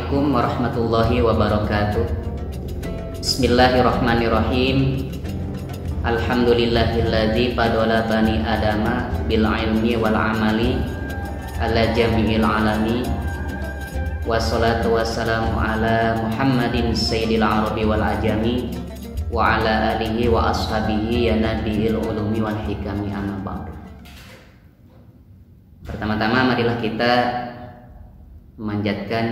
Assalamualaikum warahmatullahi wabarakatuh. Bismillahirrahmanirrahim. Alhamdulillahilladzi fadola bani adama bil ilmi wal amali ala jami'il alami. Wassalatu wassalamu ala Muhammadin sayyidil arabi wal ajami wa ala alihi wa ashabihi ya nabiyil ulumi wal hikami amma ba'du. Pertama-tama marilah kita memanjatkan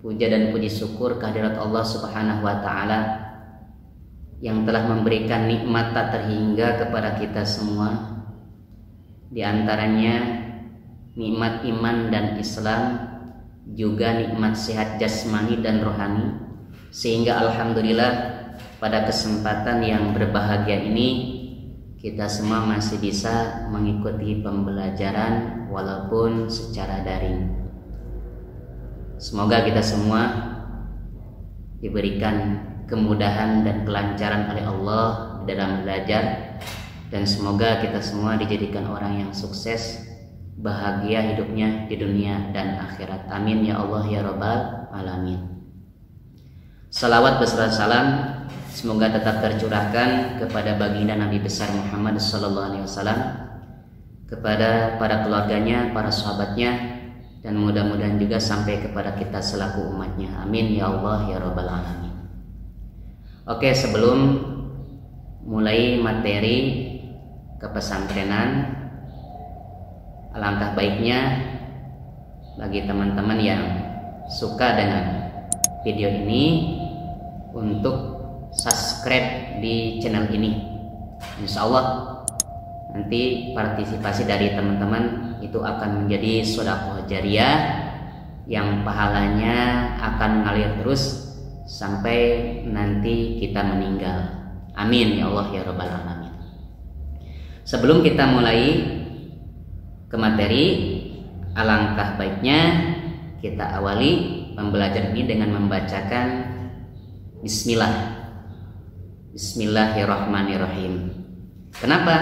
puja dan puji syukur kehadirat Allah Subhanahu wa taala yang telah memberikan nikmat tak terhingga kepada kita semua. Di antaranya nikmat iman dan Islam, juga nikmat sehat jasmani dan rohani, sehingga alhamdulillah pada kesempatan yang berbahagia ini kita semua masih bisa mengikuti pembelajaran walaupun secara daring. Semoga kita semua diberikan kemudahan dan kelancaran oleh Allah dalam belajar, dan semoga kita semua dijadikan orang yang sukses, bahagia hidupnya di dunia dan akhirat. Amin ya Allah ya Rabbal alamin. Salawat beserta salam semoga tetap tercurahkan kepada baginda Nabi besar Muhammad SAW, kepada para keluarganya, para sahabatnya, dan mudah-mudahan juga sampai kepada kita selaku umatnya. Amin ya Allah ya Rabbal alamin. Oke, sebelum mulai materi kepesantrenan, alangkah baiknya bagi teman-teman yang suka dengan video ini untuk subscribe di channel ini. Insya Allah nanti partisipasi dari teman-teman itu akan menjadi sedekah jariah yang pahalanya akan mengalir terus sampai nanti kita meninggal. Amin ya Allah ya Rabbal alamin. Sebelum kita mulai ke materi, alangkah baiknya kita awali pembelajaran ini dengan membacakan Bismillah. Bismillahirrahmanirrahim. Kenapa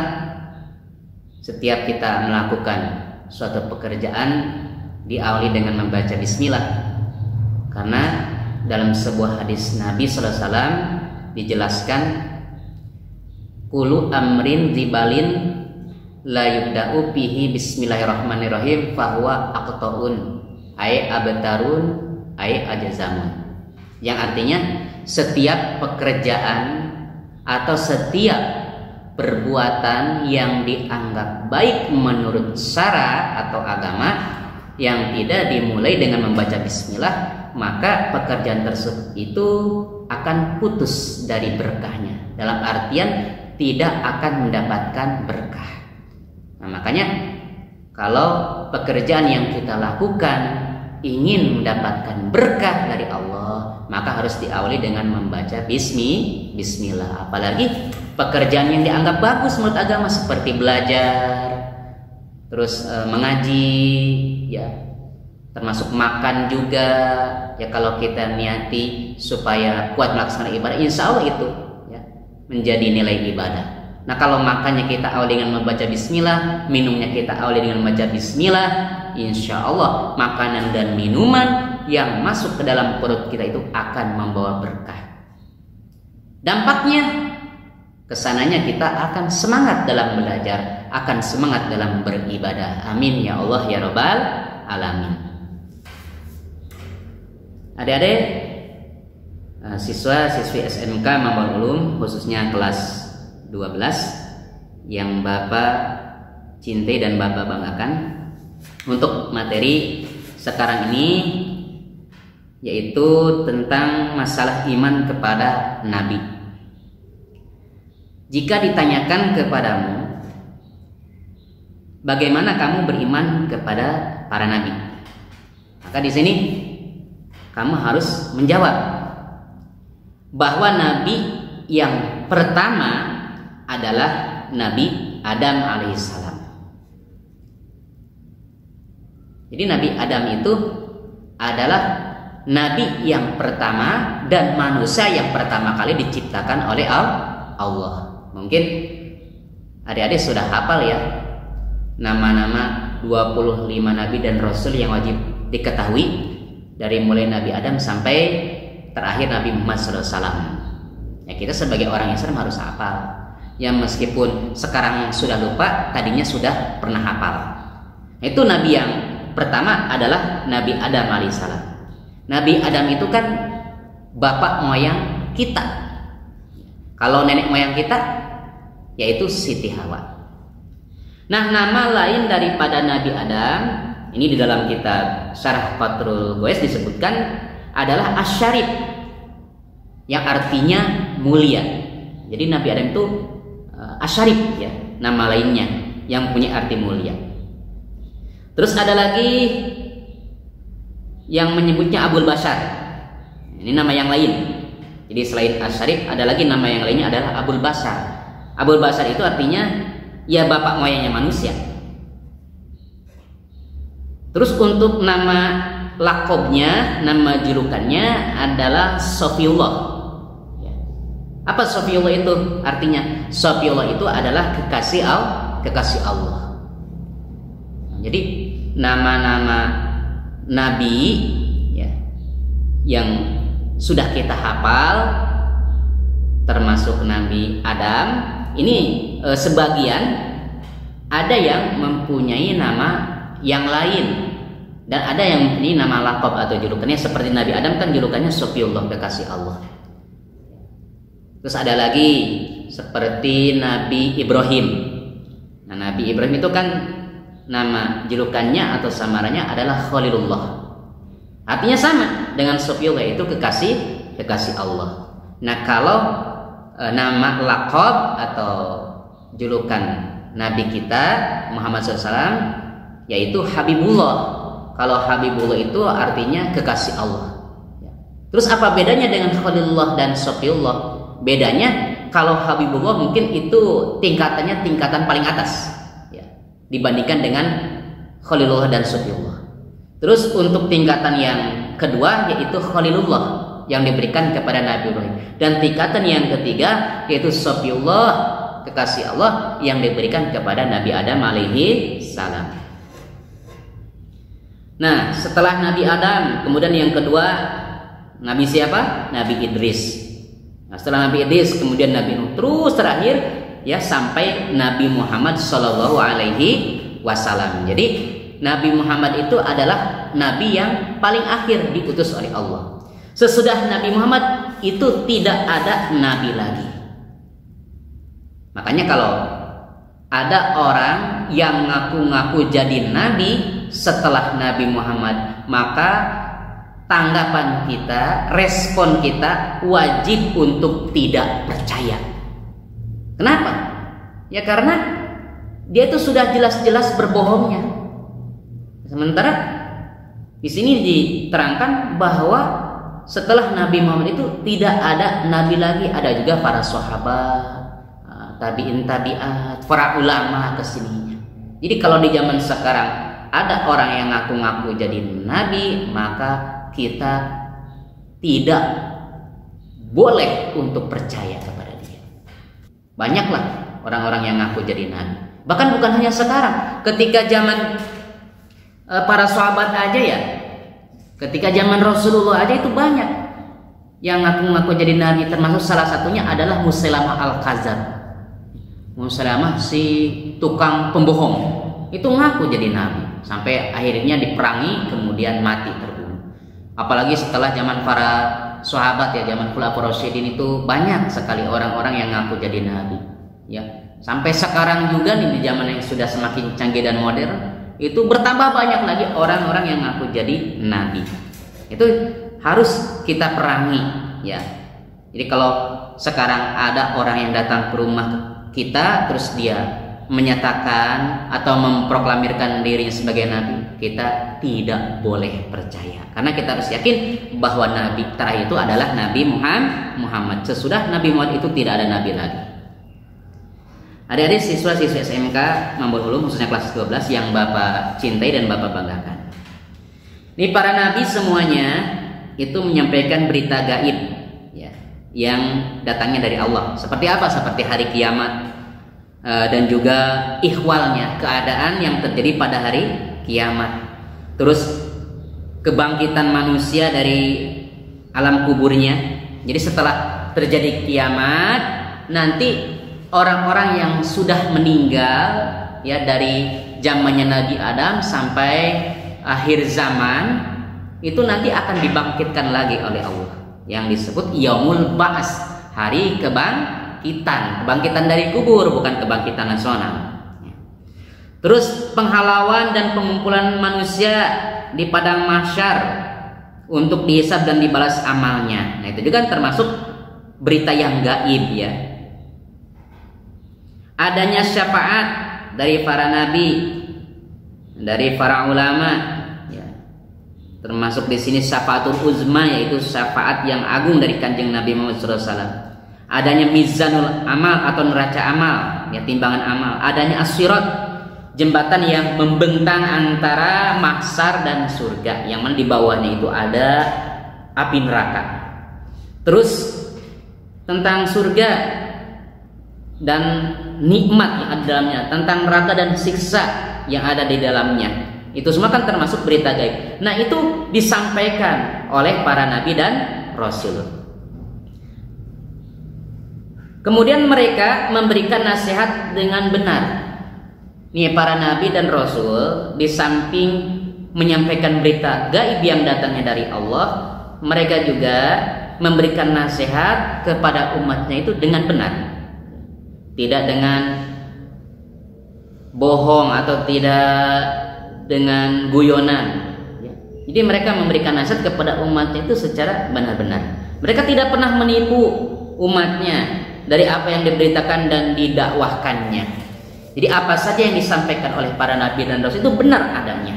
setiap kita melakukan suatu pekerjaan diawali dengan membaca Bismillah? Karena dalam sebuah hadis Nabi SAW dijelaskan, Kulu amrin zibalin la yubda'u bihi bismillahirrahmanirrahim fahuwa aqta'un ay abtarun ay ajazamun. Yang artinya setiap pekerjaan atau setiap perbuatan yang dianggap baik menurut syara atau agama yang tidak dimulai dengan membaca bismillah, maka pekerjaan tersebut itu akan putus dari berkahnya, dalam artian tidak akan mendapatkan berkah. Nah, makanya kalau pekerjaan yang kita lakukan ingin mendapatkan berkah dari Allah, maka harus diawali dengan membaca bismillah. Apalagi pekerjaan yang dianggap bagus menurut agama seperti belajar, terus mengaji, ya, termasuk makan juga. Ya, kalau kita niati supaya kuat melaksanakan ibadah, insya Allah itu ya menjadi nilai ibadah. Nah, kalau makannya kita awali dengan membaca bismillah, minumnya kita awali dengan membaca bismillah, insya Allah makanan dan minuman yang masuk ke dalam perut kita itu akan membawa berkah. Dampaknya kesananya kita akan semangat dalam belajar, akan semangat dalam beribadah. Amin ya Allah ya Rabbal alamin. Adik-adik, siswa-siswi SMK Mambal Ulum, khususnya kelas 12 yang Bapak cintai dan Bapak banggakan, untuk materi sekarang ini yaitu tentang masalah iman kepada Nabi. Jika ditanyakan kepadamu, bagaimana kamu beriman kepada para nabi? Maka di sini kamu harus menjawab bahwa nabi yang pertama adalah Nabi Adam alaihissalam. Jadi Nabi Adam itu adalah nabi yang pertama dan manusia yang pertama kali diciptakan oleh Allah. Mungkin adik-adik sudah hafal ya nama-nama 25 nabi dan rasul yang wajib diketahui. dari mulai Nabi Adam sampai terakhir Nabi Muhammad SAW. Ya, kita sebagai orang Islam harus hafal. Ya, meskipun sekarang sudah lupa, tadinya sudah pernah hafal. Itu Nabi yang pertama adalah Nabi Adam alaihissalam. Nabi Adam itu kan bapak moyang kita. Kalau nenek moyang kita yaitu Siti Hawa. Nah, nama lain daripada Nabi Adam ini di dalam kitab Syarah Fathul Ghaus disebutkan adalah Asy-Syarif, yang artinya mulia. Jadi Nabi Adam itu Asy-Syarif, ya, nama lainnya yang punya arti mulia. Terus ada lagi yang menyebutnya Abul Bashar. Ini nama yang lain. Jadi selain Asy-Syarif ada lagi nama yang lainnya adalah Abul Bashar. Abul Bashar itu artinya ya bapak moyangnya manusia. Terus untuk nama lakobnya, nama julukannya adalah Sofiullah. Apa Sofiullah itu? Artinya Sofiullah itu adalah kekasih Allah. Jadi nama-nama nabi, ya, yang sudah kita hafal termasuk Nabi Adam ini sebagian ada yang mempunyai nama yang lain dan ada yang mempunyai nama laqab atau julukannya. Seperti Nabi Adam kan julukannya Sofiullah, kekasih Allah. Terus ada lagi seperti Nabi Ibrahim. Nah, Nabi Ibrahim itu kan nama julukannya atau samarannya adalah Khalilullah. Artinya sama dengan Sofiullah, itu kekasih Allah. Nah, kalau nama laqab atau julukan Nabi kita Muhammad SAW yaitu Habibullah. Kalau Habibullah itu artinya kekasih Allah. Terus apa bedanya dengan Khalilullah dan Sofiullah? Bedanya kalau Habibullah mungkin itu tingkatannya tingkatan paling atas, ya, dibandingkan dengan Khalilullah dan Sofiullah. Terus untuk tingkatan yang kedua yaitu Khalilullah yang diberikan kepada Nabi Ibrahim, dan tingkatan yang ketiga yaitu Sofiullah, kekasih Allah yang diberikan kepada Nabi Adam alaihi salam. Nah, setelah Nabi Adam, kemudian yang kedua Nabi siapa? Nabi Idris. Nah, setelah Nabi Idris kemudian Nabi Nuh, terus terakhir ya sampai Nabi Muhammad Shallallahu Alaihi Wasallam. Jadi Nabi Muhammad itu adalah Nabi yang paling akhir diutus oleh Allah. Sesudah Nabi Muhammad itu tidak ada Nabi lagi. Makanya kalau ada orang yang ngaku-ngaku jadi Nabi setelah Nabi Muhammad, maka tanggapan kita, respon kita wajib untuk tidak percaya. Kenapa? Ya karena dia itu sudah jelas-jelas berbohongnya. Sementara di sini diterangkan bahwa setelah Nabi Muhammad itu tidak ada nabi lagi, ada juga para sahabat, tabi'in tabi'at, para ulama kesini. Jadi kalau di zaman sekarang ada orang yang ngaku-ngaku jadi nabi, maka kita tidak boleh untuk percaya kepada dia. Banyaklah orang-orang yang ngaku jadi nabi. Bahkan bukan hanya sekarang, ketika zaman para sahabat aja ya, ketika zaman Rasulullah aja itu banyak yang ngaku-ngaku jadi nabi, termasuk salah satunya adalah Musailamah Al-Kadzdzab. Musailamah si tukang pembohong itu ngaku jadi nabi, sampai akhirnya diperangi kemudian mati terbunuh. Apalagi setelah zaman para sahabat ya, zaman Khulafaur Rasyidin itu banyak sekali orang-orang yang ngaku jadi nabi. Ya, sampai sekarang juga nih di zaman yang sudah semakin canggih dan modern, itu bertambah banyak lagi orang-orang yang ngaku jadi nabi. Itu harus kita perangi ya. Jadi kalau sekarang ada orang yang datang ke rumah kita terus dia menyatakan atau memproklamirkan dirinya sebagai nabi, kita tidak boleh percaya, karena kita harus yakin bahwa nabi terakhir itu adalah Nabi Muhammad. Sesudah Nabi Muhammad itu tidak ada nabi lagi. Adik-adik siswa-siswi SMK Mambul Ulum khususnya kelas 12 yang Bapak cintai dan Bapak banggakan. Ini para nabi semuanya itu menyampaikan berita gaib ya, yang datangnya dari Allah. Seperti apa? Seperti hari kiamat, dan juga ihwalnya, keadaan yang terjadi pada hari kiamat. Terus kebangkitan manusia dari alam kuburnya. Jadi setelah terjadi kiamat, nanti orang-orang yang sudah meninggal ya dari zamannya Nabi Adam sampai akhir zaman itu nanti akan dibangkitkan lagi oleh Allah yang disebut Yaumul Ba'ats, hari kebangkitan dari kubur, bukan kebangkitan nasional. Terus penghalauan dan pengumpulan manusia di padang mahsyar untuk dihisab dan dibalas amalnya. Nah, itu juga termasuk berita yang gaib ya. Adanya syafaat dari para nabi, dari para ulama ya. Termasuk di sini syafaatul uzma, yaitu syafaat yang agung dari Kanjeng Nabi Muhammad SAW. Adanya mizanul amal atau neraca amal, ya timbangan amal. Adanya as-sirat, jembatan yang membentang antara mahsyar dan surga, yang mana di bawahnya itu ada api neraka. Terus tentang surga dan nikmat yang ada di dalamnya, tentang neraka dan siksa yang ada di dalamnya, itu semua kan termasuk berita gaib. Nah, itu disampaikan oleh para nabi dan rasul. Kemudian mereka memberikan nasihat dengan benar. Nih, para nabi dan rasul di samping menyampaikan berita gaib yang datangnya dari Allah, mereka juga memberikan nasihat kepada umatnya itu dengan benar, tidak dengan bohong atau tidak dengan guyonan. Jadi mereka memberikan nasihat kepada umatnya itu secara benar-benar. Mereka tidak pernah menipu umatnya dari apa yang diberitakan dan didakwahkannya. Jadi apa saja yang disampaikan oleh para nabi dan rasul itu benar adanya.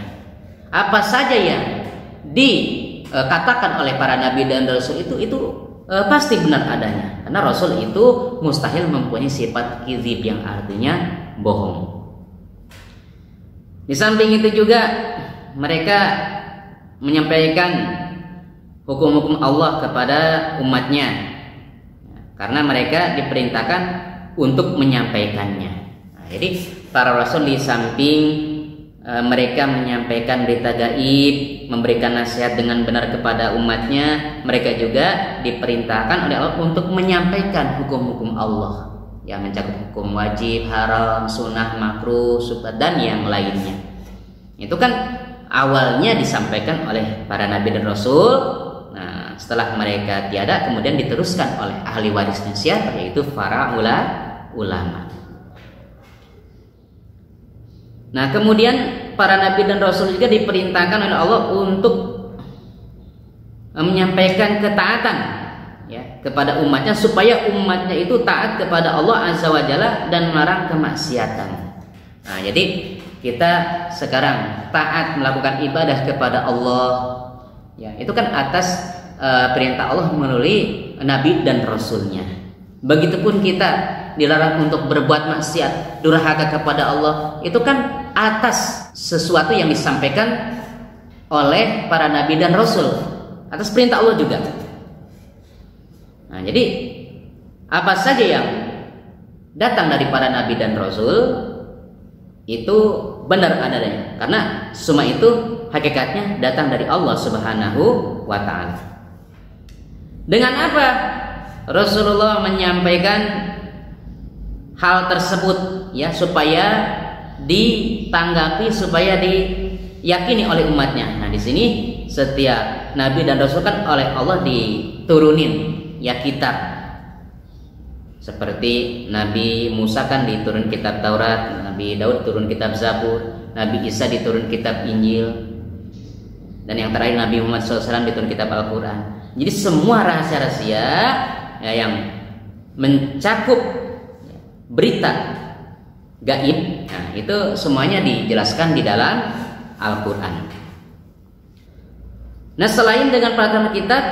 Apa saja yang dikatakan oleh para nabi dan rasul itu pasti benar adanya. Karena rasul itu mustahil mempunyai sifat kizib yang artinya bohong. Di samping itu juga mereka menyampaikan hukum-hukum Allah kepada umatnya, karena mereka diperintahkan untuk menyampaikannya. Nah, jadi para rasul di samping mereka menyampaikan berita gaib, memberikan nasihat dengan benar kepada umatnya, mereka juga diperintahkan oleh Allah untuk menyampaikan hukum-hukum Allah yang mencakup hukum wajib, haram, sunnah, makruh, subhat dan yang lainnya. Itu kan awalnya disampaikan oleh para nabi dan rasul. Nah, setelah mereka tiada, kemudian diteruskan oleh ahli warisnya siapa? Yaitu para ulama. Nah, kemudian para nabi dan rasul juga diperintahkan oleh Allah untuk menyampaikan ketaatan ya kepada umatnya, supaya umatnya itu taat kepada Allah Azza wa Jalla dan melarang kemaksiatan. Nah, jadi kita sekarang taat melakukan ibadah kepada Allah ya, itu kan atas perintah Allah melalui nabi dan rasulnya. Begitupun kita dilarang untuk berbuat maksiat, durhaka kepada Allah, itu kan atas sesuatu yang disampaikan oleh para nabi dan rasul, atas perintah Allah juga. Nah, jadi apa saja yang datang dari para nabi dan rasul itu benar adanya, karena semua itu hakikatnya datang dari Allah Subhanahu wa ta'ala. Dengan apa Rasulullah menyampaikan hal tersebut ya, supaya ditanggapi, supaya diyakini oleh umatnya. Nah, di sini setiap nabi dan rasul kan oleh Allah diturunin ya kitab. Seperti Nabi Musa kan diturun kitab Taurat, Nabi Daud turun kitab Zabur, Nabi Isa diturun kitab Injil, dan yang terakhir Nabi Muhammad SAW diturun kitab Al-Quran. Jadi semua rahasia-rahasia ya, yang mencakup berita gaib, nah itu semuanya dijelaskan di dalam Al-Quran. Nah, selain dengan peraturan kitab,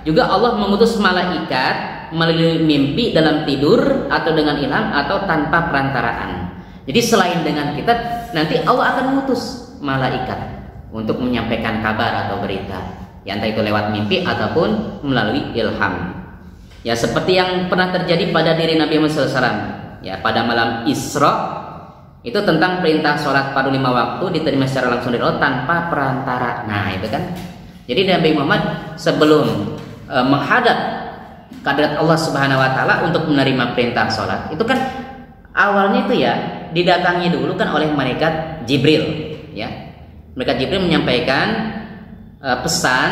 juga Allah mengutus malaikat melalui mimpi, dalam tidur, atau dengan ilham, atau tanpa perantaraan. Jadi selain dengan kitab, nanti Allah akan mengutus malaikat untuk menyampaikan kabar atau berita, ya, entah itu lewat mimpi ataupun melalui ilham. Ya, seperti yang pernah terjadi pada diri Nabi Muhammad SAW. Ya, pada malam Isra itu tentang perintah sholat fardu 5 waktu diterima secara langsung dari Allah tanpa perantara. Nah, itu kan Jadi Nabi Muhammad sebelum menghadap kehadirat Allah Subhanahu wa taala untuk menerima perintah sholat, itu kan awalnya itu ya didatangi dulu kan oleh malaikat Jibril, ya. Malaikat Jibril menyampaikan pesan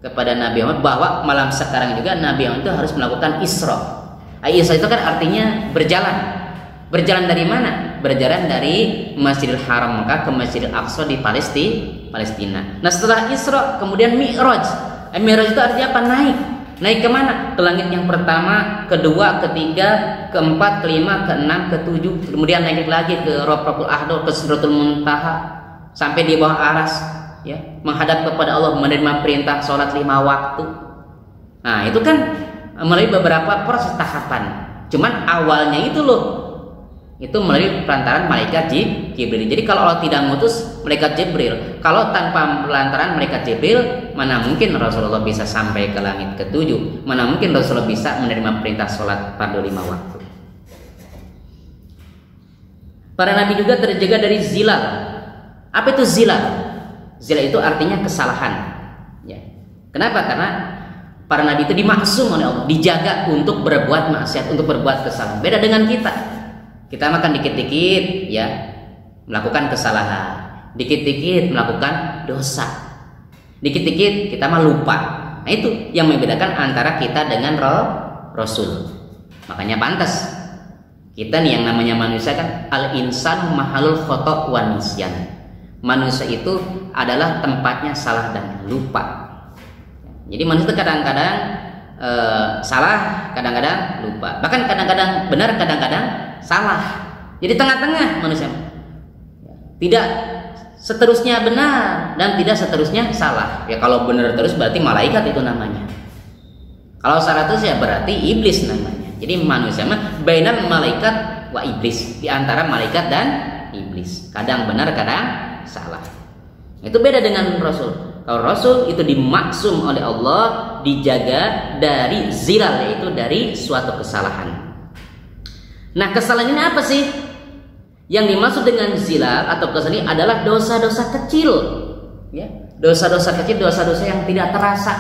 kepada Nabi Muhammad bahwa malam sekarang juga Nabi Muhammad itu harus melakukan Isra. Isra itu kan artinya berjalan. Berjalan dari mana? Berjalan dari Masjidil Haram Mekah ke Masjidil Aqsa di Palestina. Nah, setelah Isra kemudian Mi'raj. Mi'raj itu artinya apa? Naik. Naik kemana? Ke langit yang pertama, kedua, ketiga, keempat, kelima, keenam, ketujuh. Kemudian naik lagi ke Rabbul A'la, ke Sidratul Muntaha, sampai di bawah aras, ya, menghadap kepada Allah, menerima perintah sholat 5 waktu. Nah, itu kan melalui beberapa proses tahapan. Cuman awalnya itu loh, itu melalui perantaran malaikat Jibril. Jadi kalau Allah tidak mengutus malaikat Jibril, kalau tanpa perantaran malaikat Jibril, mana mungkin Rasulullah bisa sampai ke langit ke-7, mana mungkin Rasulullah bisa menerima perintah sholat fardu 5 waktu. Para nabi juga terjaga dari zilal. Apa itu zilal? Zilal itu artinya kesalahan, ya. Kenapa? Karena para nabi itu dimaksum oleh Allah, dijaga untuk berbuat maksiat, untuk berbuat kesalahan. Beda dengan kita. Kita makan dikit-dikit, ya, melakukan kesalahan, dikit-dikit melakukan dosa, dikit-dikit kita mah lupa. Nah, itu yang membedakan antara kita dengan Rasul. Makanya pantas kita nih yang namanya manusia kan al-insan mahalul khata' wa nisyan. Manusia itu adalah tempatnya salah dan lupa. Jadi manusia kadang-kadang salah, kadang-kadang lupa, bahkan kadang-kadang benar, kadang-kadang salah. Jadi tengah-tengah manusia, tidak seterusnya benar dan tidak seterusnya salah. Ya kalau benar terus berarti malaikat itu namanya. Kalau salah terus ya berarti iblis namanya. Jadi manusia mah bainal malaikat wa iblis, di antara malaikat dan iblis. Kadang benar, kadang salah. Itu beda dengan Rasul. Kalau Rasul itu dimaksum oleh Allah, dijaga dari zilal, yaitu dari suatu kesalahan. Nah, kesalahan ini apa sih? Yang dimaksud dengan zilal atau kesalahan ini adalah dosa-dosa kecil, ya. Dosa-dosa kecil, dosa-dosa yang tidak terasa.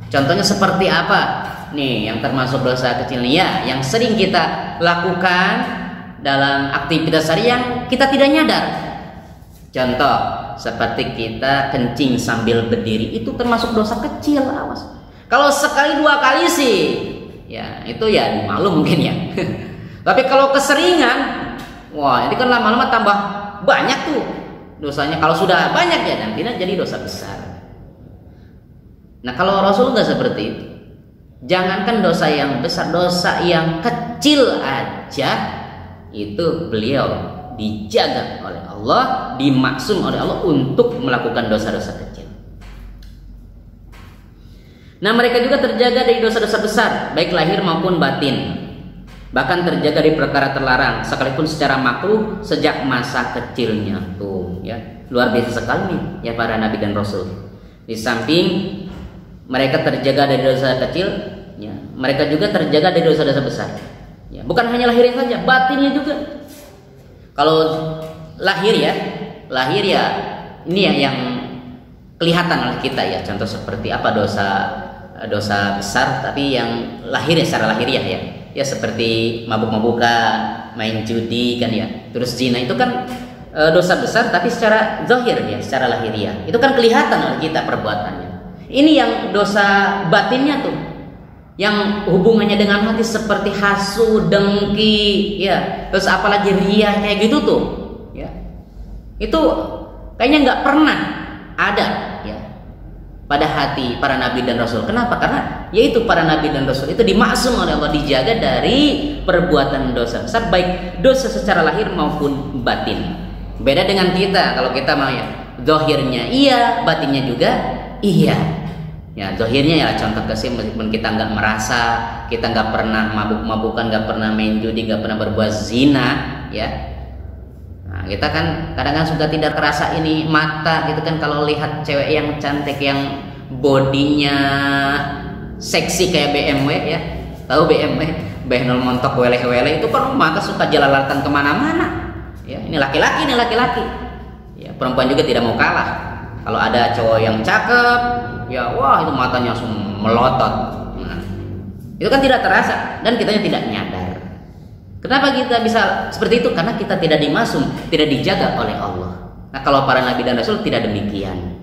Contohnya seperti apa? Nih, yang termasuk dosa kecil nih ya, yang sering kita lakukan dalam aktivitas sehari yang kita tidak nyadar. Contoh seperti kita kencing sambil berdiri, itu termasuk dosa kecil, awas. Kalau sekali 2 kali sih, ya itu ya malu mungkin ya. Tapi kalau keseringan, wah ini kan lama-lama tambah banyak tuh dosanya. Kalau sudah banyak ya nantinya jadi dosa besar. Nah kalau Rasul nggak seperti itu. Jangankan dosa yang besar, dosa yang kecil aja itu beliau dijaga oleh Allah, dimaksum oleh Allah untuk melakukan dosa-dosa kecil. Nah mereka juga terjaga dari dosa-dosa besar, baik lahir maupun batin. Bahkan terjaga dari perkara terlarang, sekalipun secara makruh sejak masa kecilnya. Tuh ya, luar biasa sekali nih ya para nabi dan rasul. Di samping mereka terjaga dari dosa kecil, ya, mereka juga terjaga dari dosa-dosa besar. Ya, bukan hanya lahirnya saja, batinnya juga. Kalau lahir ya ini ya yang kelihatan oleh kita ya. Contoh seperti apa dosa besar tapi yang lahir ya, secara lahiriah ya. Ya seperti mabuk-mabukan, main judi kan ya. Terus zina itu kan dosa besar tapi secara zahir ya, secara lahiriah. Itu kan kelihatan oleh kita perbuatannya. Ini yang dosa batinnya tuh, yang hubungannya dengan hati seperti hasud, dengki, ya, terus apalagi riya kayak gitu tuh, ya, itu kayaknya nggak pernah ada, ya, pada hati para nabi dan rasul. Kenapa? Karena yaitu para nabi dan rasul itu dimaksum oleh Allah, dijaga dari perbuatan dosa besar, baik dosa secara lahir maupun batin. Beda dengan kita, kalau kita mau ya, zahirnya iya, batinnya juga iya. Ya, zahirnya ya contoh kecil, meskipun kita nggak merasa, kita nggak pernah mabuk-mabukan, nggak pernah main judi, nggak pernah berbuat zina, ya. Nah, kita kan kadang-kadang sudah tidak terasa ini mata gitu kan kalau lihat cewek yang cantik, yang bodinya seksi kayak BMW ya, tahu BMW, behnul montok weleh-weleh itu kan mata suka jalalatan kemana-mana. Ya, ini laki-laki, ya perempuan juga tidak mau kalah. kalau ada cowok yang cakep, ya wah itu matanya langsung melotot. Nah, itu kan tidak terasa dan kitanya tidak nyadar. Kenapa kita bisa seperti itu? Karena kita tidak dimasum, tidak dijaga oleh Allah. Nah, kalau para nabi dan rasul tidak demikian.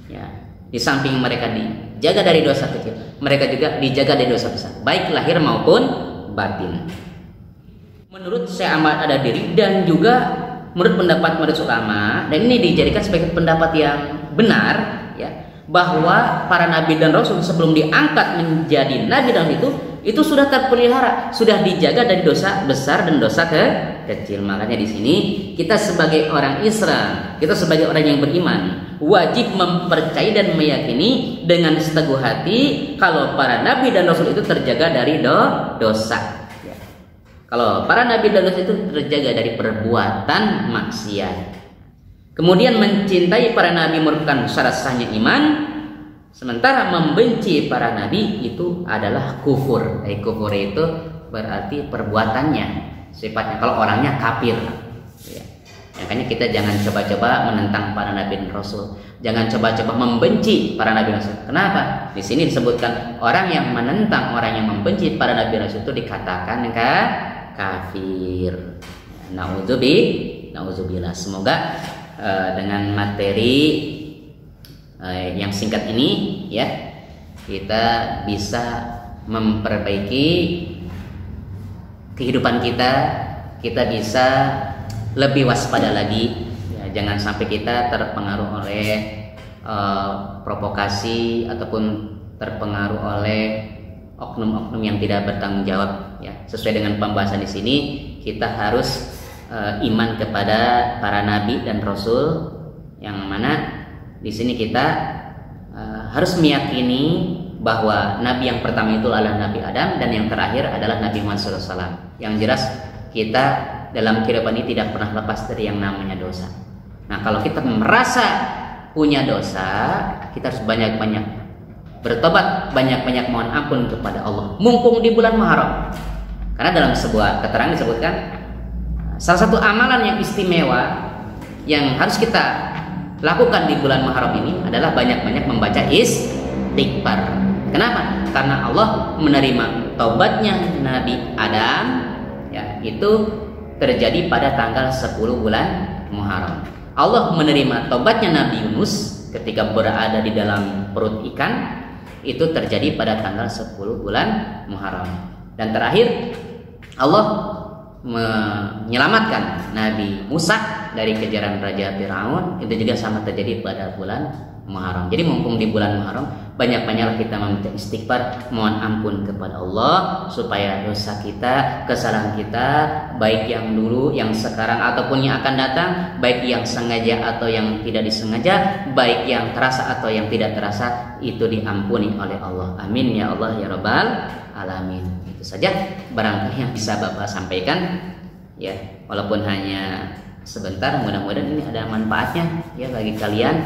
Ya, di samping mereka dijaga dari dosa kecil, mereka juga dijaga dari dosa besar, baik lahir maupun batin. Menurut Syekh Ahmad Ad-Dadiri dan juga menurut pendapat majelis ulama, dan ini dijadikan sebagai pendapat yang benar, ya, bahwa para nabi dan rasul sebelum diangkat menjadi nabi dan itu sudah terpelihara, sudah dijaga dari dosa besar dan dosa kecil. Makanya di sini kita sebagai orang Islam, kita sebagai orang yang beriman, wajib mempercayai dan meyakini dengan seteguh hati kalau para nabi dan rasul itu terjaga dari dosa. Ya. Kalau para nabi dan rasul itu terjaga dari perbuatan maksiat. Kemudian mencintai para nabi merupakan syarat sahnya iman. Sementara membenci para nabi itu adalah kufur. Kufur itu berarti perbuatannya, sifatnya. Kalau orangnya kafir, ya. Makanya kita jangan coba-coba menentang para nabi dan rasul. Jangan coba-coba membenci para nabi dan rasul. Kenapa? Di sini disebutkan orang yang menentang, orang yang membenci para nabi dan rasul itu dikatakan kafir. Nauzubillah. Semoga dengan materi yang singkat ini, ya, kita bisa memperbaiki kehidupan kita bisa lebih waspada lagi, ya, jangan sampai kita terpengaruh oleh provokasi ataupun terpengaruh oleh oknum-oknum yang tidak bertanggung jawab, ya. Sesuai dengan pembahasan di sini, kita harus iman kepada para nabi dan rasul, yang mana di sini kita harus meyakini bahwa nabi yang pertama itu adalah Nabi Adam dan yang terakhir adalah Nabi Muhammad SAW. Yang jelas kita dalam kehidupan ini tidak pernah lepas dari yang namanya dosa. Nah, kalau kita merasa punya dosa, kita harus banyak-banyak bertobat, banyak-banyak mohon ampun kepada Allah. Mumpung di bulan Muharram. Karena dalam sebuah keterangan disebutkan salah satu amalan yang istimewa yang harus kita lakukan di bulan Muharram ini adalah banyak-banyak membaca istighfar. Kenapa? Karena Allah menerima taubatnya Nabi Adam, ya, itu terjadi pada tanggal 10 bulan Muharram. Allah menerima taubatnya Nabi Yunus ketika berada di dalam perut ikan, itu terjadi pada tanggal 10 bulan Muharram. Dan terakhir, Allah menyelamatkan Nabi Musa dari kejaran Raja Firaun, itu juga sama terjadi pada bulan Muharram. Jadi mumpung di bulan Muharram, banyak-banyaklah kita meminta istighfar, mohon ampun kepada Allah supaya dosa kita, kesalahan kita, baik yang dulu, yang sekarang ataupun yang akan datang, baik yang sengaja atau yang tidak disengaja, baik yang terasa atau yang tidak terasa, itu diampuni oleh Allah. Amin ya Allah ya Rabbal alamin. Itu saja barangkali yang bisa Bapak sampaikan, ya, walaupun hanya sebentar, mudah-mudahan ini ada manfaatnya, ya, bagi kalian,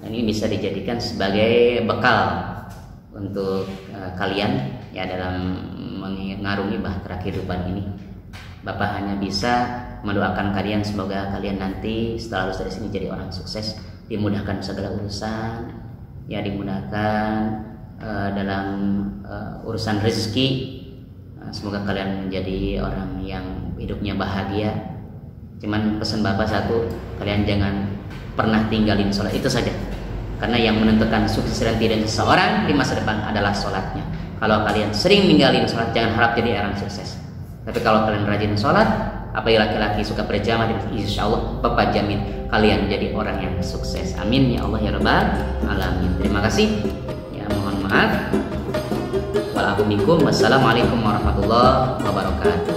dan ini bisa dijadikan sebagai bekal untuk kalian, ya, dalam mengarungi bahtera kehidupan ini. Bapak hanya bisa mendoakan kalian semoga kalian nanti setelah lulus dari sini jadi orang sukses, dimudahkan segala urusan, ya, dimudahkan dalam urusan rezeki. Semoga kalian menjadi orang yang hidupnya bahagia. Cuman pesan Bapak satu, kalian jangan pernah tinggalin sholat, itu saja. Karena yang menentukan sukses dan tidak seseorang di masa depan adalah sholatnya. Kalau kalian sering ninggalin sholat, jangan harap jadi orang sukses. Tapi kalau kalian rajin sholat, apalagi laki-laki suka berjamaah, insya Allah Bapak jamin kalian jadi orang yang sukses. Amin ya Allah ya Rabbal alamin. Terima kasih. Ya, mohon maaf. Wassalamualaikum warahmatullahi wabarakatuh.